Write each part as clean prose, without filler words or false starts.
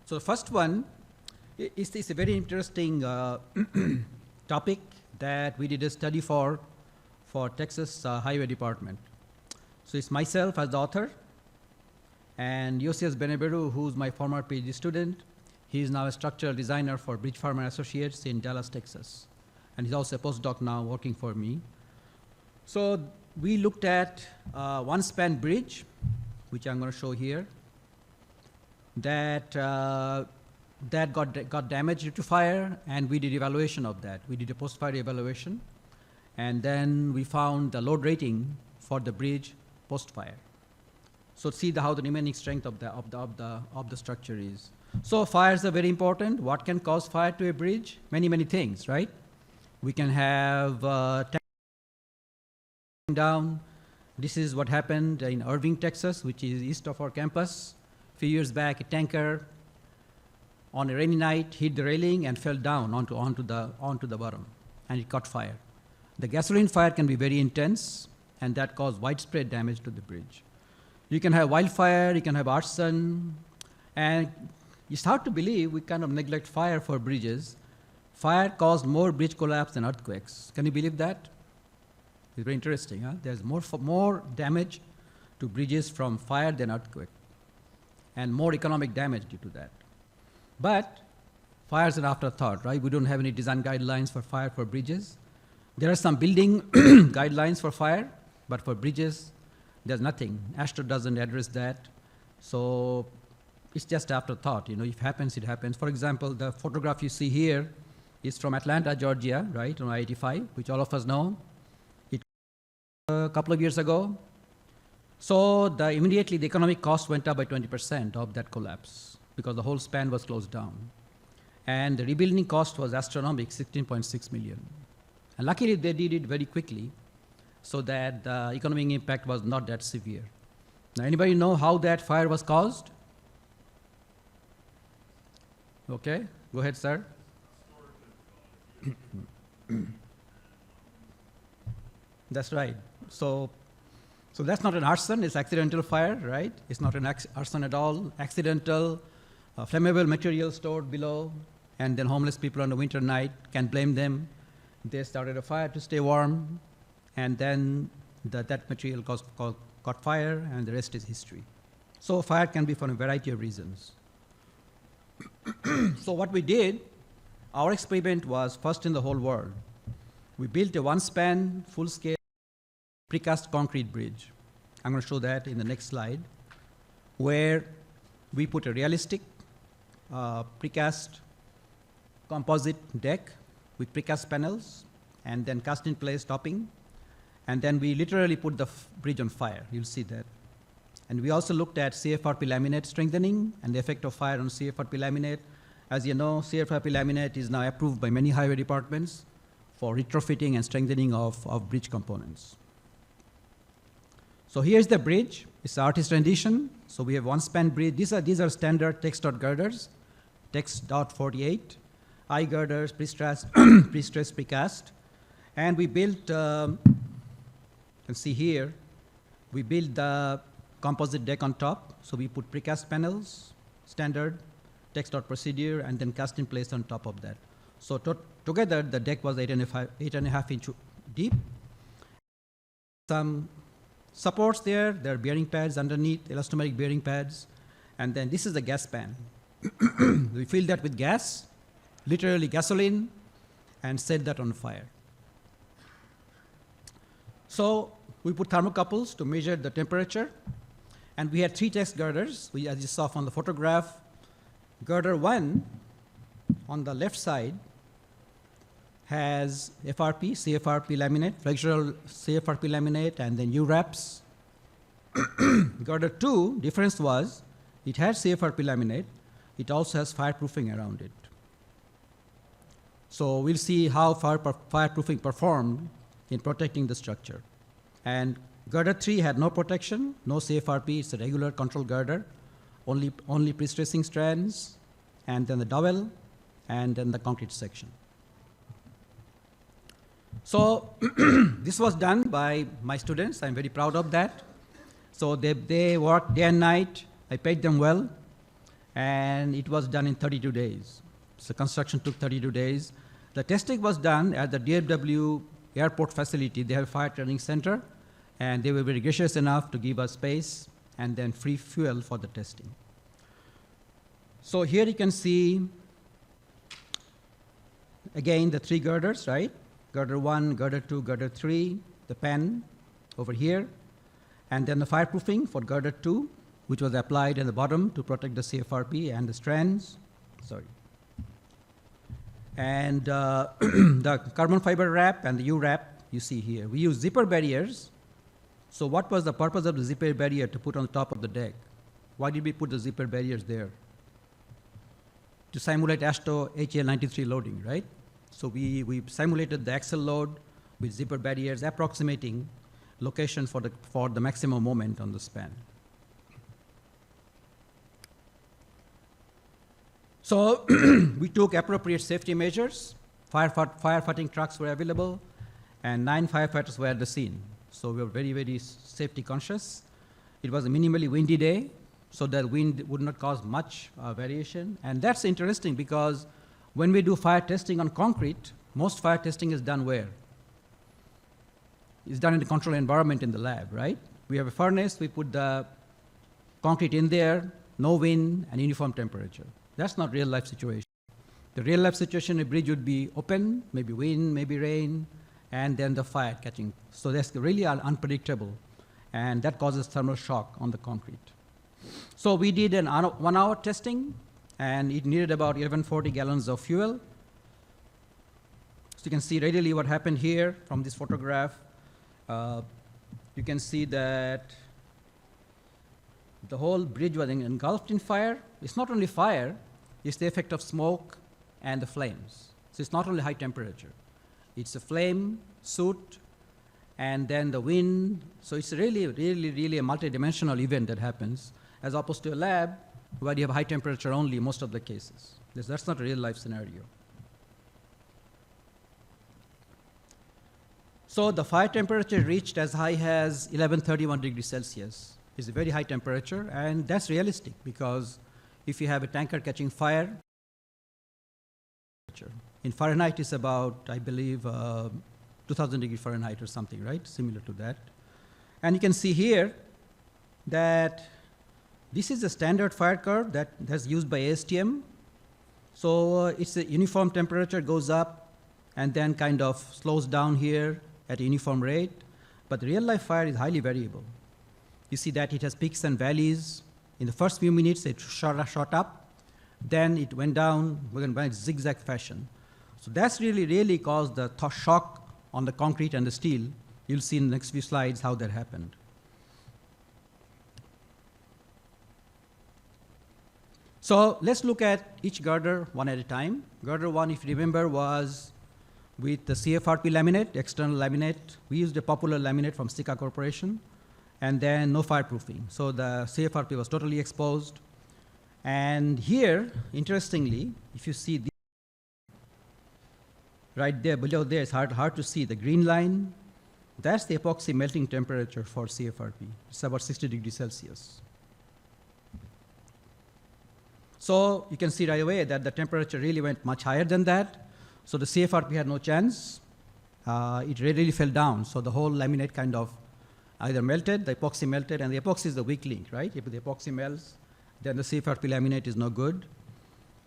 So the first one is a very interesting topic that we did a study for Texas Highway Department. So it's myself as the author, and Yosias Beneberu, who's my former PhD student. He is now a structural designer for Bridge Farmer Associates in Dallas, Texas. And he's also a postdoc now working for me. So we looked at one span bridge, which I'm going to show here, that got damaged due to fire, and we did evaluation of that. We did a post-fire evaluation, and then we found the load rating for the bridge post-fire. So see how the remaining strength of the structure is. So fires are very important. What can cause fire to a bridge? Many, many things, right? We can have down. This is what happened in Irving, Texas, which is east of our campus. A few years back, a tanker on a rainy night hit the railing and fell down onto the bottom, and it caught fire. The gasoline fire can be very intense, and that caused widespread damage to the bridge. You can have wildfire, you can have arson, and it's hard to believe we kind of neglect fire for bridges. Fire caused more bridge collapse than earthquakes. Can you believe that? It's very interesting, huh? There's more damage to bridges from fire than earthquake, and more economic damage due to that. But fire is an afterthought, right? We don't have any design guidelines for fire for bridges. There are some building guidelines for fire, but for bridges, there's nothing. AASHTO doesn't address that. So it's just afterthought. You know, if it happens, it happens. For example, the photograph you see here is from Atlanta, Georgia, right, on I-85, which all of us know. It a couple of years ago. So immediately the economic cost went up by 20% of that collapse because the whole span was closed down. And the rebuilding cost was astronomical, $16.6 million. And luckily they did it very quickly so that the economic impact was not that severe. Now, anybody know how that fire was caused? Okay, go ahead, sir. That's right. So that's not an arson, it's accidental fire, right? It's not an arson at all. Accidental, flammable material stored below, and then homeless people on a winter night can blame them. They started a fire to stay warm, and then that material caught fire, and the rest is history. So fire can be for a variety of reasons. So what we did, our experiment was first in the whole world. We built a one-span, full-scale precast concrete bridge. I'm going to show that in the next slide, where we put a realistic precast composite deck with precast panels, and then cast-in-place topping. And then we literally put the bridge on fire. You'll see that. And we also looked at CFRP laminate strengthening and the effect of fire on CFRP laminate. As you know, CFRP laminate is now approved by many highway departments for retrofitting and strengthening of bridge components. So here's the bridge. It's an artist rendition. So we have one span bridge. These are standard text.girders, text.48, I-girders, prestressed, prestressed, precast. And we built, you can see here, we built the composite deck on top. So we put precast panels, standard, text.procedure, and then cast in place on top of that. So together, the deck was 8.5 inch deep. Some supports there. There are bearing pads underneath, elastomeric bearing pads. And then this is the gas pan. We filled that with gas, literally gasoline, and set that on fire. So we put thermocouples to measure the temperature. And we had 3 text girders, as you saw from the photograph. Girder 1 on the left side has FRP, CFRP laminate, Flexural CFRP laminate, and then U-wraps. Girder 2, difference was, it had CFRP laminate. It also has fireproofing around it. So we'll see how fireproofing performed in protecting the structure. And girder 3 had no protection, no CFRP. It's a regular control girder, only prestressing strands, and then the dowel, and then the concrete section. So this was done by my students. I'm very proud of that. So they worked day and night. I paid them well. and it was done in 32 days. So construction took 32 days. The testing was done at the DFW airport facility. They have a fire training center, and they were very gracious enough to give us space and then free fuel for the testing. So here you can see, again, the 3 girders, right? Girder 1, girder 2, girder 3, the pen over here, and then the fireproofing for girder 2, which was applied in the bottom to protect the CFRP and the strands. Sorry. And the carbon fiber wrap and the U wrap you see here. We use zipper barriers. So what was the purpose of the zipper barrier to put on the top of the deck? Why did we put the zipper barriers there? To simulate AASHTO HL93 loading, right? So we simulated the axle load with zipper barriers approximating location for the maximum moment on the span. So we took appropriate safety measures. Firefighting trucks were available, and 9 firefighters were at the scene. So we were very, very safety conscious. It was a minimally windy day, so that wind would not cause much variation. And that's interesting because when we do fire testing on concrete, most fire testing is done where? It's done in the controlled environment in the lab, right? We have a furnace, we put the concrete in there, no wind, and uniform temperature. That's not real life situation. The real life situation, a bridge would be open, maybe wind, maybe rain, and then the fire catching. So that's really unpredictable, and that causes thermal shock on the concrete. So we did an 1 hour testing, and it needed about 1140 gallons of fuel. So you can see readily what happened here from this photograph. You can see that the whole bridge was engulfed in fire. It's not only fire, it's the effect of smoke and the flames. So it's not only high temperature. It's a flame, soot, and then the wind. So it's really, really, really a multidimensional event that happens, as opposed to a lab where you have high temperature only most of the cases. That's not a real life scenario. So the fire temperature reached as high as 1131 degrees Celsius. It's a very high temperature, and that's realistic because if you have a tanker catching fire, in Fahrenheit it's about, I believe, 2000 degrees Fahrenheit or something, right? Similar to that. And you can see here that this is a standard fire curve that's used by ASTM. So it's a uniform temperature goes up and then kind of slows down here at a uniform rate. But real life fire is highly variable. You see that it has peaks and valleys. In the first few minutes, it shot up. Then it went down in a zigzag fashion. So that's really caused the shock on the concrete and the steel. You'll see in the next few slides how that happened. So let's look at each girder one at a time. Girder 1, if you remember, was with the CFRP laminate, external laminate. We used a popular laminate from Sika Corporation, and then no fireproofing. So the CFRP was totally exposed. And here, interestingly, if you see right there, below there, it's hard to see the green line. That's the epoxy melting temperature for CFRP. It's about 60 degrees Celsius. So you can see right away that the temperature really went much higher than that. So the CFRP had no chance. It really fell down. So the whole laminate kind of either melted, the epoxy melted, and the epoxy is the weak link, right? If the epoxy melts, then the CFRP laminate is no good.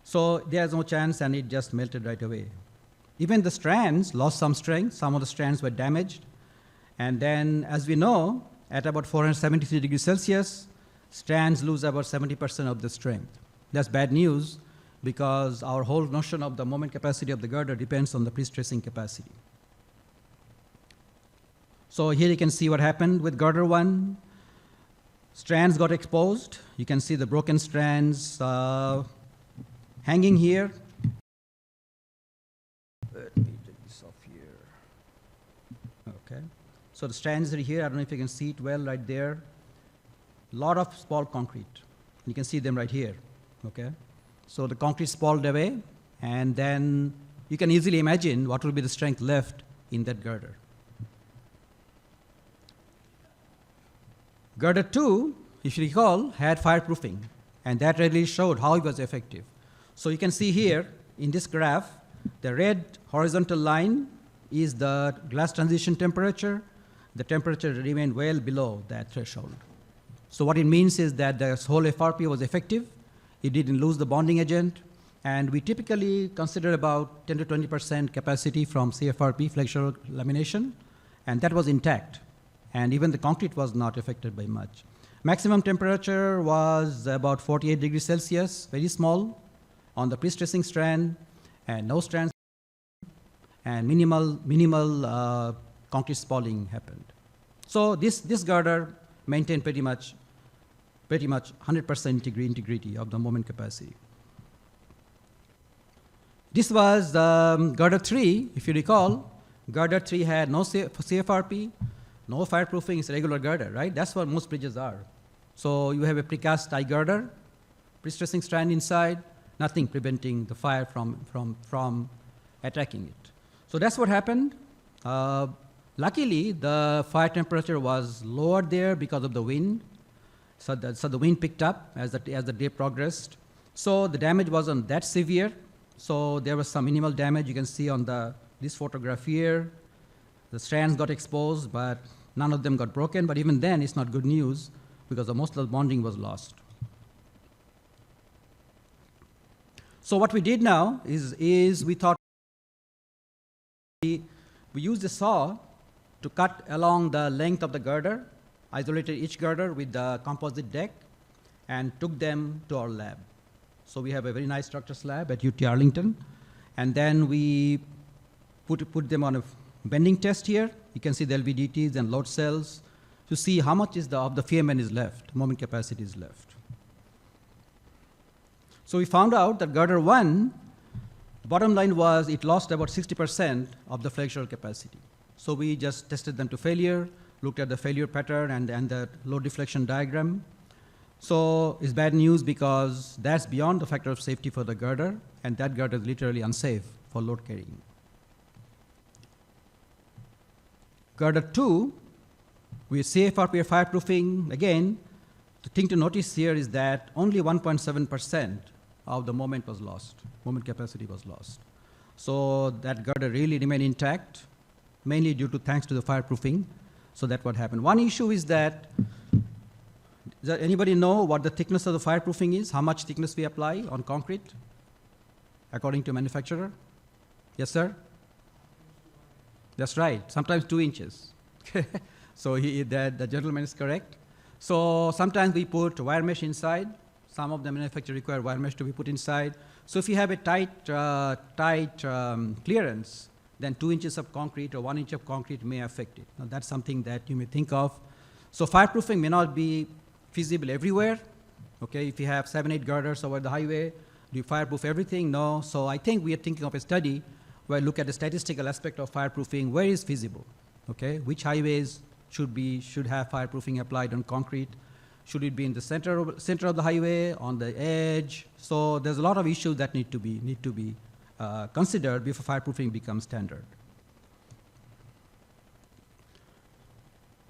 So there's no chance, and it just melted right away. Even the strands lost some strength. Some of the strands were damaged. And then, as we know, at about 473 degrees Celsius, strands lose about 70% of the strength. That's bad news, because our whole notion of the moment capacity of the girder depends on the prestressing capacity. So here you can see what happened with girder 1. Strands got exposed. You can see the broken strands hanging here. Let me take this off here. Okay. So the strands are here. I don't know if you can see it well right there. A lot of spalled concrete. You can see them right here. Okay. So the concrete spalled away, and then you can easily imagine what will be the strength left in that girder. Girder 2, if you recall, had fireproofing, And that really showed how it was effective. So you can see here in this graph, the red horizontal line is the glass transition temperature. The temperature remained well below that threshold. So what it means is that the whole FRP was effective. It didn't lose the bonding agent. And we typically consider about 10 to 20% capacity from CFRP, flexural lamination, and that was intact. And even the concrete was not affected by much. Maximum temperature was about 48 degrees Celsius, very small, on the prestressing strand, and no strands, and minimal concrete spalling happened. So this girder maintained pretty much 100% integrity of the moment capacity. This was girder 3, if you recall. Girder 3 had no CFRP, no fireproofing, it's a regular girder, right? That's what most bridges are. So you have a precast I-girder, prestressing strand inside, nothing preventing the fire from attacking it. So that's what happened. Luckily, the fire temperature was lower there because of the wind. So the wind picked up as the day progressed. So the damage wasn't that severe. So there was some minimal damage. You can see on this photograph here. The strands got exposed, but none of them got broken. But even then, it's not good news because most of the bonding was lost. So what we did now is we thought we used a saw to cut along the length of the girder, isolated each girder with the composite deck, and took them to our lab. So we have a very nice structures lab at UT Arlington. And then we put them on a bending test here. You can see the LVDTs and load cells to see how much of the FMN is left, moment capacity is left. So we found out that girder 1, bottom line was it lost about 60% of the flexural capacity. So we just tested them to failure, looked at the failure pattern and the load deflection diagram. So it's bad news because that's beyond the factor of safety for the girder, and that girder is literally unsafe for load carrying. Girder 2, with CFRP fireproofing, again, the thing to notice here is that only 1.7% of the moment was lost, moment capacity was lost. So that girder really remained intact, mainly thanks to the fireproofing. So that's what happened. One issue is that, does anybody know what the thickness of the fireproofing is? How much thickness we apply on concrete, according to manufacturer? Yes, sir? That's right, sometimes 2 inches. So the gentleman is correct. So sometimes we put wire mesh inside. Some of the manufacturers require wire mesh to be put inside. So if you have a tight clearance, then 2 inches of concrete or 1 inch of concrete may affect it. Now that's something that you may think of. So fireproofing may not be feasible everywhere. Okay, if you have 7, 8 girders over the highway, do you fireproof everything? No. So I think we are thinking of a study where we look at the statistical aspect of fireproofing, where is feasible. Okay, which highways should have fireproofing applied on concrete? Should it be in the center of the highway, on the edge? So there's a lot of issues that need to be considered before fireproofing becomes standard.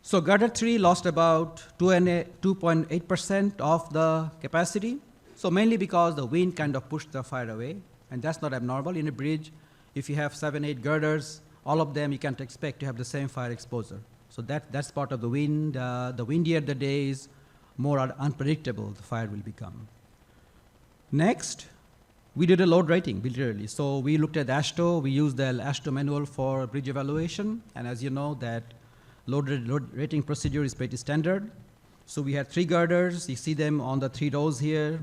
So girder 3 lost about 2.8% of the capacity. So mainly because the wind kind of pushed the fire away, and that's not abnormal in a bridge. If you have 7, 8 girders, all of them you can't expect to have the same fire exposure. So that's part of the wind. The windier the day is, more unpredictable the fire will become. Next, we did a load rating, literally. So we looked at AASHTO. We used the AASHTO manual for bridge evaluation. And as you know, that load rating procedure is pretty standard. So we had 3 girders. You see them on the 3 rows here.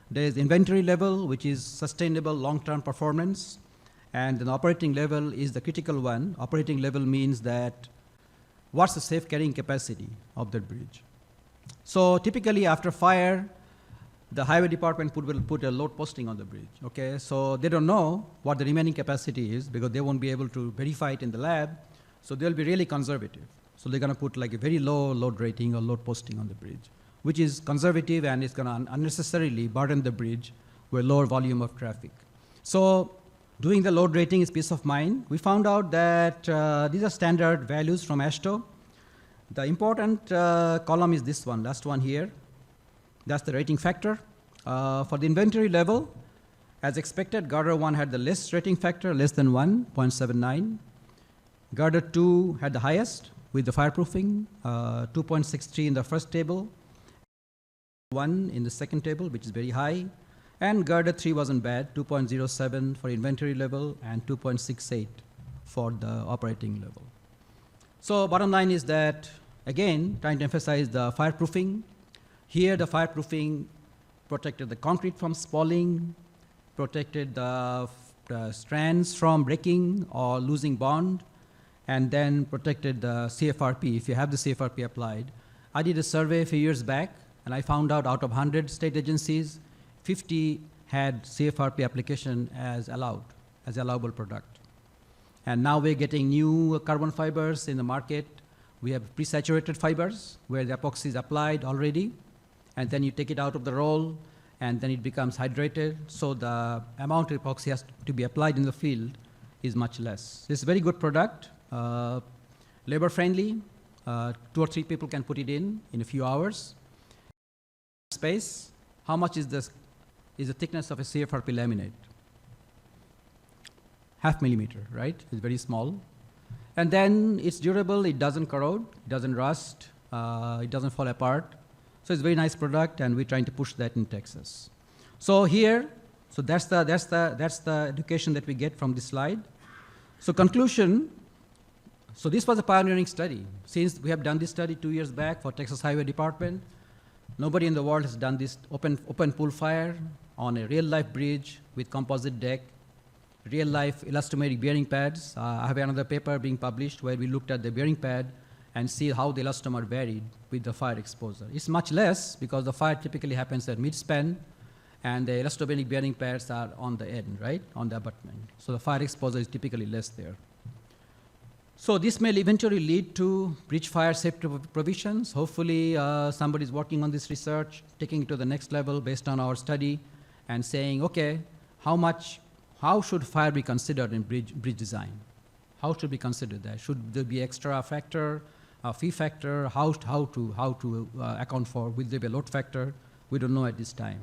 There's inventory level, which is sustainable long-term performance. And the operating level is the critical one. Operating level means that what's the safe carrying capacity of the bridge. So typically after fire, the highway department will put a load posting on the bridge. Okay, so they don't know what the remaining capacity is because they won't be able to verify it in the lab. So they'll be really conservative. So they're going to put like a very low load rating or load posting on the bridge, which is conservative and it's going to unnecessarily burden the bridge with lower volume of traffic. So doing the load rating is peace of mind. We found out that these are standard values from AASHTO. The important column is this one, last one here. That's the rating factor. For the inventory level, as expected, girder 1 had the less rating factor, less than 1, 0.79. Girder 2 had the highest with the fireproofing, 2.63 in the first table, 1 in the second table, which is very high. And girder 3 wasn't bad, 2.07 for inventory level and 2.68 for the operating level. So bottom line is that, again, trying to emphasize the fireproofing. Here, the fireproofing protected the concrete from spalling, protected the strands from breaking or losing bond, and then protected the CFRP, if you have the CFRP applied. I did a survey a few years back, and I found out of 100 state agencies, 50 had CFRP application as allowed, as allowable product. And now we're getting new carbon fibers in the market. We have pre-saturated fibers where the epoxy is applied already, and then you take it out of the roll, and then it becomes hydrated. So the amount of epoxy has to be applied in the field is much less. It's a very good product, labor friendly. 2 or 3 people can put it in a few hours. Space, how much is the thickness of a CFRP laminate? 0.5 millimeter, right? It's very small. And then it's durable, it doesn't corrode, it doesn't rust, it doesn't fall apart. So it's a very nice product, and we're trying to push that in Texas. So here, so that's the education that we get from this slide. So conclusion, so this was a pioneering study. Since we have done this study 2 years back for Texas Highway Department, nobody in the world has done this open pool fire on a real-life bridge with composite deck, real-life elastomeric bearing pads. I have another paper being published where we looked at the bearing pad and see how the elastomer varied with the fire exposure. It's much less because the fire typically happens at mid-span, and the elastomeric bearing pads are on the end, right, on the abutment. So the fire exposure is typically less there. So this may eventually lead to bridge fire safety provisions. Hopefully somebody is working on this research, taking it to the next level based on our study, and saying, okay, how should fire be considered in bridge design? How should we consider that? Should there be extra factor, a fee factor? How to account for? Will there be a load factor? We don't know at this time.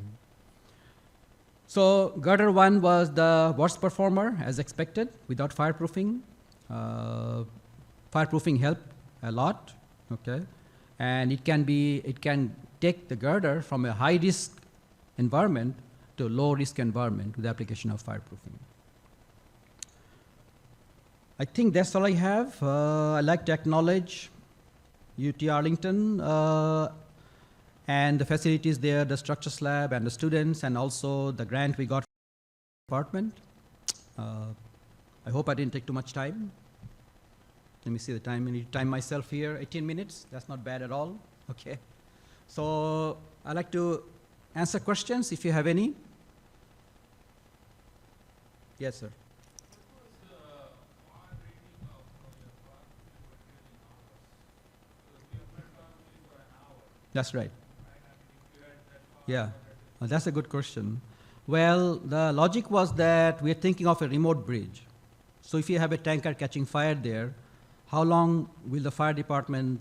So girder 1 was the worst performer as expected without fireproofing. Fireproofing helped a lot, okay, and it can take the girder from a high risk environment to a low risk environment with the application of fireproofing. I think that's all I have. I'd like to acknowledge UT Arlington and the facilities there, the structures lab and the students, and also the grant we got from the department. I hope I didn't take too much time. Let me see the time. I need to time myself here. 18 minutes. That's not bad at all. Okay. So I'd like to answer questions if you have any. Yes, sir. That's right. Yeah, that's a good question. Well, the logic was that we're thinking of a remote bridge. So if you have a tanker catching fire there, how long will the fire department,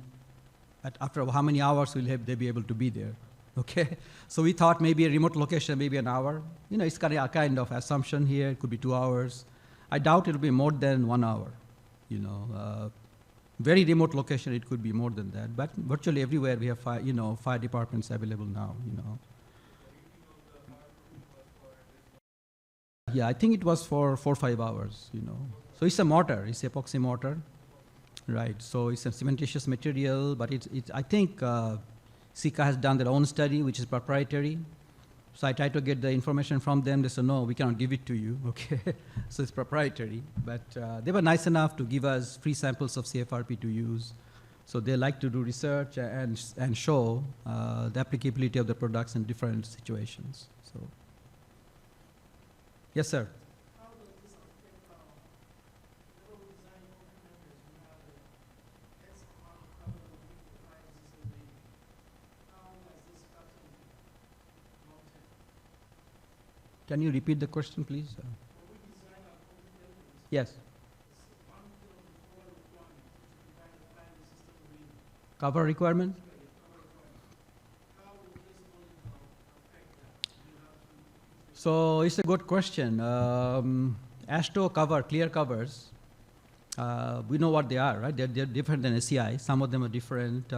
after how many hours will they be able to be there? Okay, so we thought maybe a remote location, maybe an hour. You know, it's kind of assumption here. It could be 2 hours. I doubt it'll be more than 1 hour. You know, very remote location, it could be more than that. But virtually everywhere we have fire departments available now. You know. Yeah, I think it was for 4 or 5 hours. You know, so it's a mortar. It's epoxy mortar, right? So it's a cementitious material, but I think Sika has done their own study, which is proprietary. So I tried to get the information from them. They said, no, we cannot give it to you. Okay, so it's proprietary. But they were nice enough to give us free samples of CFRP to use. So they like to do research and show the applicability of the products in different situations. So, yes, sir. How does this affect level design open members? We have X amount of carbon for fire resistant rating. How does this factor in long term? Can you repeat the question, please? When we design our open members, Yes. it's one of the core requirements to provide a fire resistant rating. Cover requirement? How will this affect that? So it's a good question. AASHTO cover, clear covers, we know what they are, right? They're different than SCI. Some of them are different.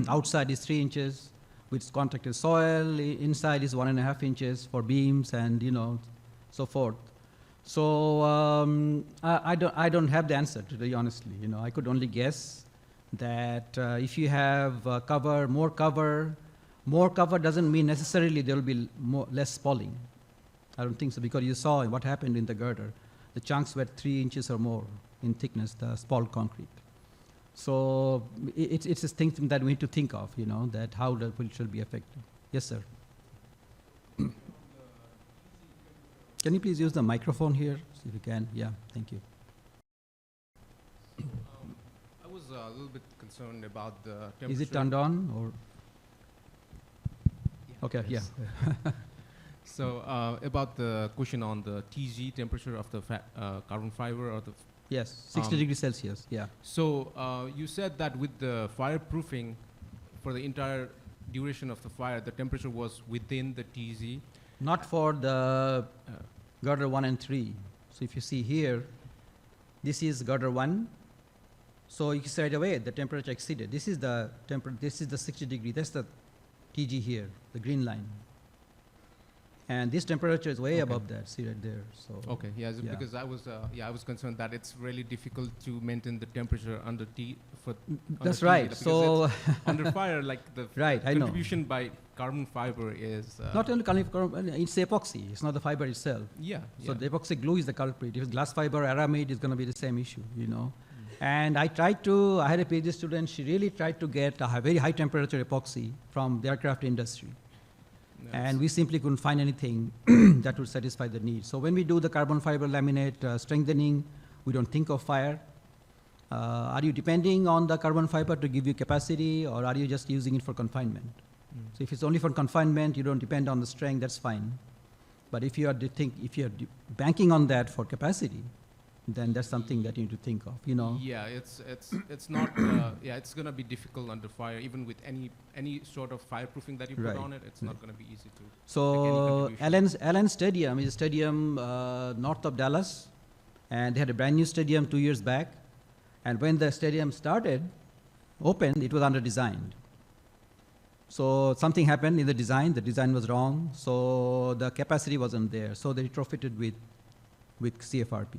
Outside is 3 inches with contacted soil. Inside is 1.5 inches for beams and, so forth. So I don't have the answer, to be honestly. I could only guess that if you have more cover doesn't mean necessarily there will be less spalling. I don't think so, because you saw what happened in the girder. The chunks were 3 inches or more in thickness, the spalled concrete. So it's a thing that we need to think of, that how the will should be affected. Yes, sir. Can you please use the microphone here, see if you can? Yeah, thank you. I was a little bit concerned about the temperature. Is it turned on or? Yeah, okay, yes. yeah. So about the question on the TG temperature of the carbon fiber or the. Yes, 60 degrees Celsius, yeah. So you said that with the fireproofing, for the entire duration of the fire, the temperature was within the TG. Not for the girder 1 and 3. So if you see here, this is girder 1. So you can say right away the temperature exceeded. This is the this is the 60 degree. That's the TG here, the green line. And this temperature is way above that. See right there. So okay, yeah, because I was concerned that it's really difficult to maintain the temperature under T for. That's right. So under fire, like the right, contribution by carbon fiber is not only carbon, it's epoxy. It's not the fiber itself. Yeah. So the epoxy glue is the culprit. If it's glass fiber aramid, it's going to be the same issue. And I had a PhD student. She really tried to get a very high temperature epoxy from the aircraft industry. Yes. And we simply couldn't find anything that would satisfy the need. So when we do the carbon fiber laminate strengthening, we don't think of fire. Are you depending on the carbon fiber to give you capacity, or are you just using it for confinement? So if it's only for confinement, you don't depend on the strength, that's fine. But if you are banking on that for capacity, then that's something that you need to think of, Yeah, it's not. It's going to be difficult under fire, even with any sort of fireproofing that you put on it. It's not going to be easy to. So Allen Stadium is a stadium north of Dallas, and they had a brand new stadium 2 years back. And when the stadium opened, it was under designed. So something happened in the design was wrong, so the capacity wasn't there. So they retrofitted with CFRP.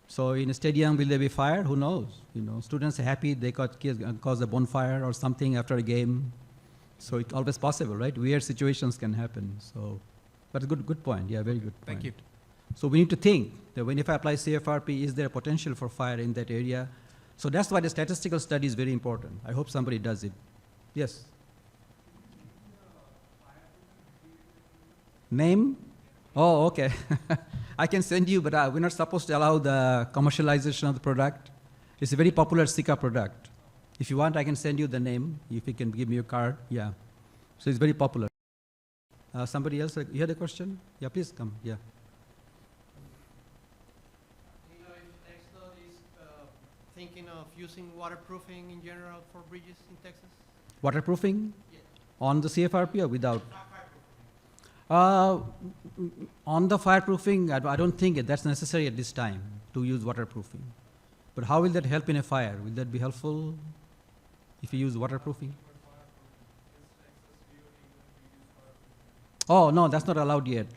So in a stadium, will there be fire? Who knows? Students are happy they cause a bonfire or something after a game. So it's always possible, right? Weird situations can happen. So, but a good point. Yeah, very good point. Thank you. So we need to think that if I apply CFRP, is there a potential for fire in that area? So that's why the statistical study is very important. I hope somebody does it. Yes. Name? Oh, okay. I can send you, but we're not supposed to allow the commercialization of the product. It's a very popular Sika product. If you want, I can send you the name, if you can give me your card. Yeah. So it's very popular. Somebody else, you had a question? Yeah, please come. Yeah. If AASHTO is thinking of using waterproofing in general for bridges in Texas? Waterproofing? Yeah. On the CFRP or without? On the fireproofing, I don't think that's necessary at this time to use waterproofing. But how will that help in a fire? Will that be helpful if you use waterproofing? Oh, no, that's not allowed yet.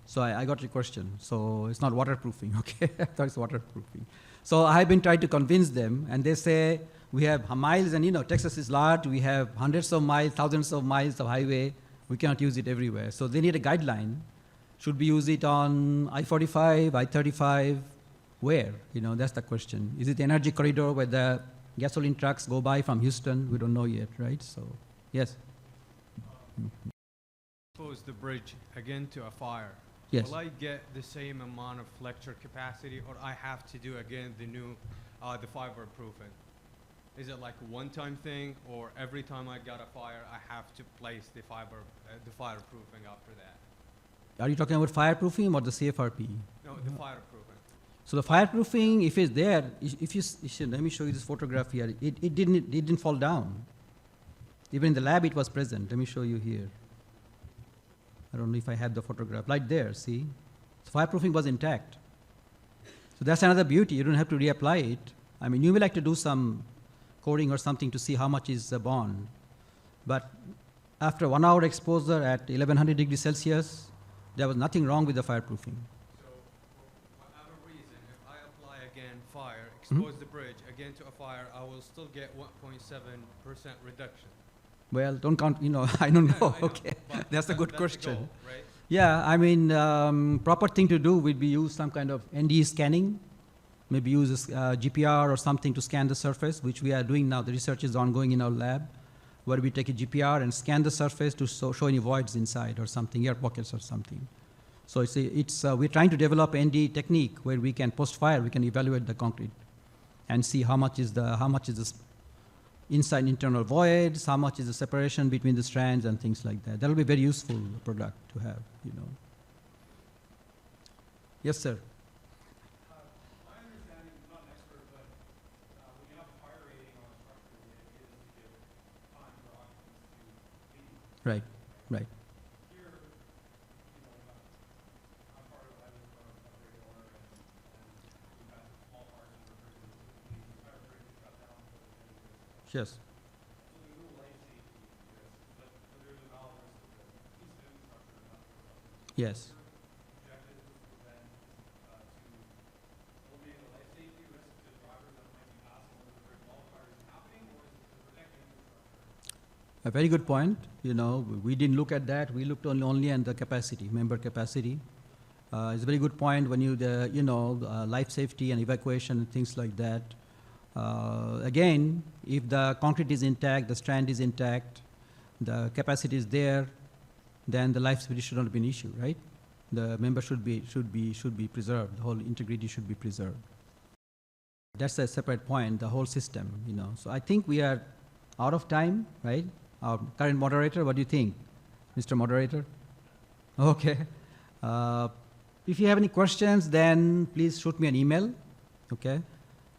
So I got your question. So it's not waterproofing, okay? I thought it's waterproofing. So I have been trying to convince them, and they say we have miles, and Texas is large. We have hundreds of miles, thousands of miles of highway. We cannot use it everywhere. So they need a guideline. Should we use it on I-45, I-35? Where? That's the question. Is it the energy corridor where the gasoline trucks go by from Houston? We don't know yet, right? So, yes. Expose the bridge again to a fire. Yes. Will I get the same amount of flexure capacity, or I have to do again the new, the fiber proofing? Is it like a one-time thing, or every time I got a fire, I have to place the fireproofing after that? Are you talking about fireproofing or the CFRP? No, the fireproofing. So the fireproofing, if it's there, let me show you this photograph here. It didn't fall down. Even in the lab, it was present. Let me show you here. I don't know if I have the photograph. Right there, see? So fireproofing was intact. So that's another beauty. You don't have to reapply it. I mean, you may like to do some coating or something to see how much is the bond. But after 1 hour exposure at 1100 degrees Celsius, there was nothing wrong with the fireproofing. So, for whatever reason, if I apply again fire, expose the bridge again to a fire, I will still get 1.7% reduction. Well, don't count, I don't know. I know, Okay, but that's a good the question. goal, right? Yeah, I mean, proper thing to do would be use some kind of ND scanning, maybe use GPR or something to scan the surface, which we are doing now. The research is ongoing in our lab, where we take a GPR and scan the surface to show any voids inside or something, air pockets or something. So we're trying to develop ND technique where we can post-fire, we can evaluate the concrete and see how much is the inside internal voids, how much is the separation between the strands and things like that. That'll be a very useful product to have, Yes, sir. My understanding, I'm not an expert, but when you have a fire rating on a structure, the idea is to give time for occupants to leave. Right, right. Here, I'm part of, I live a great owner, and we've had small parts of the bridges, the entire bridge is shut down for many years. Yes. So there's no life safety risk, but there's a valid risk of the piece of infrastructure not to work. Yes. Your objective is then to eliminate the life safety risk to drivers that might be passing over the bridge while the fire is happening, or is it to protect the infrastructure? A very good point. We didn't look at that. We looked only at the capacity, member capacity. It's a very good point when life safety and evacuation and things like that. Again, if the concrete is intact, the strand is intact, the capacity is there, then the life safety should not be an issue, right? The member should be preserved. The whole integrity should be preserved. That's a separate point. The whole system, So I think we are out of time, right? Our current moderator, what do you think, Mr. Moderator? Okay. If you have any questions, then please shoot me an email. Okay.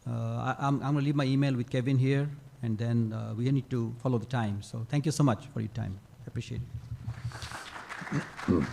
I'm going to leave my email with Kevin here, and then we need to follow the time. So thank you so much for your time. I appreciate it.